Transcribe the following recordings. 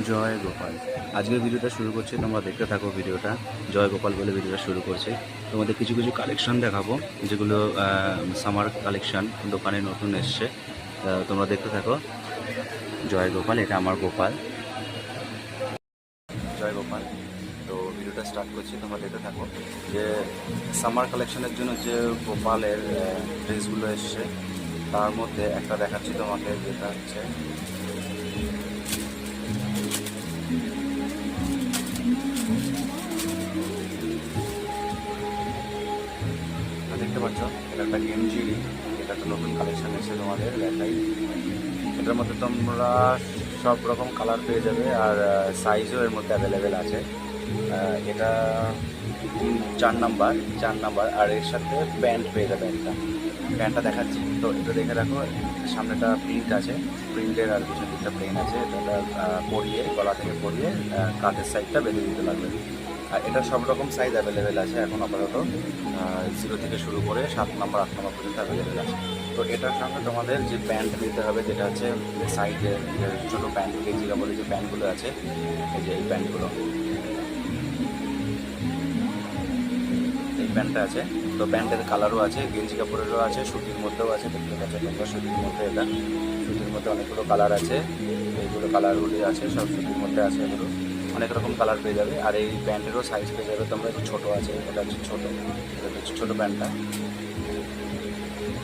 জয় গোপাল। আজকের ভিডিওটা শুরু করছি, তোমরা দেখতে থাকো ভিডিওটা। জয় গোপাল বলে ভিডিওটা শুরু করছি। তোমাদের কিছু কিছু কালেকশন দেখাবো, যেগুলো সামার কালেকশন দোকানে নতুন এসছে। তোমরা দেখতে থাকো। জয় গোপাল, এটা আমার গোপাল। জয় গোপাল। তো ভিডিওটা স্টার্ট করছি, তোমরা দেখতে থাকো। যে সামার কালেকশনের জন্য যে গোপালের ড্রেসগুলো এসছে, তার মধ্যে একটা দেখাচ্ছি তোমাকে, যেটা হচ্ছে দেখতে পাচ্ছ, এটা একটা গেঞ্জি। এটা একটা নতুন কালেকশন এসে তোমাদের দেখাই। এটার মধ্যে তোমরা সব রকম কালার পেয়ে যাবে, আর সাইজও এর মধ্যে অ্যাভেলেবেল আছে। এটা 4 নাম্বার, আর এর সাথে প্যান্ট পেয়ে যাবে একটা। প্যান্টটা দেখাচ্ছি, তো এটা দেখে রাখো। সামনেটা প্রিন্ট আছে, প্রিন্টের, আর পিছন দিকটা প্লেন আছে। এটা পরিয়ে, গলা থেকে পরিয়ে কাঁধের সাইডটা বেঁধে দিতে লাগবে। আর এটা সব রকম সাইজ অ্যাভেলেবেল আছে এখন আপাতত। 0 থেকে শুরু করে 7 নম্বর 8 নম্বর পর্যন্ত অ্যাভেলেবেল আছে। তো এটার সঙ্গে তোমাদের যে প্যান্ট নিতে হবে, যেটা হচ্ছে সাইডে ছোটো প্যান্ট, গেঞ্জি কাপড়ের যে প্যান্টগুলো আছে, এই যে এই প্যান্টগুলো, এই প্যান্টটা আছে। তো প্যান্টের কালারও আছে, গেঞ্জি কাপড়েরও আছে, সুতির মধ্যেও আছে। দেখতে পাচ্ছ তোমরা, সুতির মধ্যে, এটা সুতির মধ্যে অনেকগুলো কালার আছে। এইগুলো কালারগুলি আছে, সব সুতির মধ্যে আছে। এগুলো অনেক রকম কালার পেয়ে যাবে। আর এই প্যান্টেরও সাইজ পেয়ে যাবে তোমরা। একটু ছোটো আছে, এটা হচ্ছে ছোটো, এটা হচ্ছে ছোটো প্যান্টটা,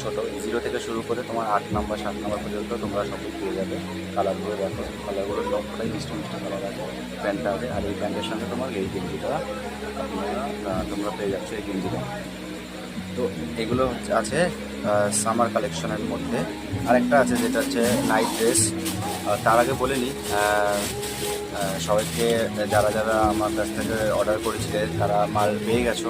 ছোটো। 0 থেকে শুরু করে তোমার 8 নম্বর 7 নম্বর পর্যন্ত তোমরা সব পেয়ে যাবে। কালারগুলো দেখো, কালারগুলো সবটাই মিষ্টি মিষ্টি কালার আছে। প্যান্টটা আছে, আর এই প্যান্টের সঙ্গে তোমার এই গেঞ্জিটা তোমরা পেয়ে যাচ্ছ, এই গেঞ্জিটা। তো এগুলো আছে সামার কালেকশনের মধ্যে। আরেকটা আছে যেটা হচ্ছে নাইট ড্রেস। তার আগে বলে নিই, সবাইকে যারা যারা আমার কাছ থেকে অর্ডার করেছিলে, তারা মাল পেয়ে গেছো।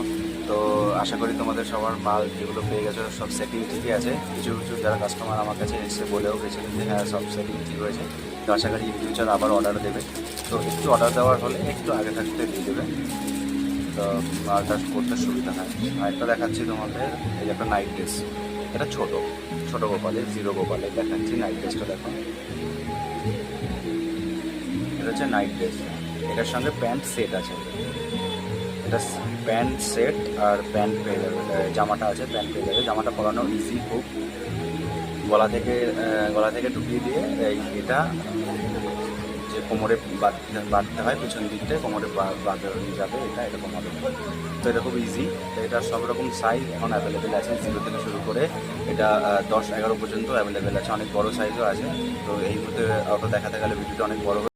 তো আশা করি তোমাদের সবার মাল যেগুলো পেয়ে গেছো সব সেটিং ঠিকই আছে। কিছু কিছু যারা কাস্টমার আমার কাছে এসে বলেও গেছিলেন যে হ্যাঁ, সব সেটিং ঠিক হয়েছে। তো আশা করি ইন ফিউচার আবার অর্ডার দেবে। তো একটু অর্ডার দেওয়ার হলে একটু আগে থাকতে দিয়ে দেবে, তো মালটা করতে সুবিধা হয়। আরেকটা দেখাচ্ছি তোমাদের, এই যে একটা নাইট ড্রেস। এটা ছোটো ছোটো গোপালের, 0 গোপালের দেখাচ্ছি। নাইট ড্রেসটা দেখো, এটা হচ্ছে নাইট ড্রেস। এটার সঙ্গে প্যান্ট সেট আছে। এটা প্যান্ট সেট আর প্যান্ট পেয়ে যাবে। জামাটা আছে, প্যান্ট পেয়ে যাবে। জামাটা পরানো ইজি খুব। গলা থেকে ঢুকিয়ে দিয়ে এটা যে কোমরে বাঁধতে হয়, পিছন দিকটায় কোমরে বাঁধা যাবে। এটা এরকম হবে। তো এটা খুব ইজি। তো এটা সব রকম সাইজ এখন অ্যাভেলেবেল আছে, 0 থেকে শুরু করে এটা 10-11 পর্যন্ত অ্যাভেলেবেল আছে। অনেক বড় সাইজও আছে। তো এই মধ্যে অত দেখাতে গেলে ভিডিওটা অনেক বড়।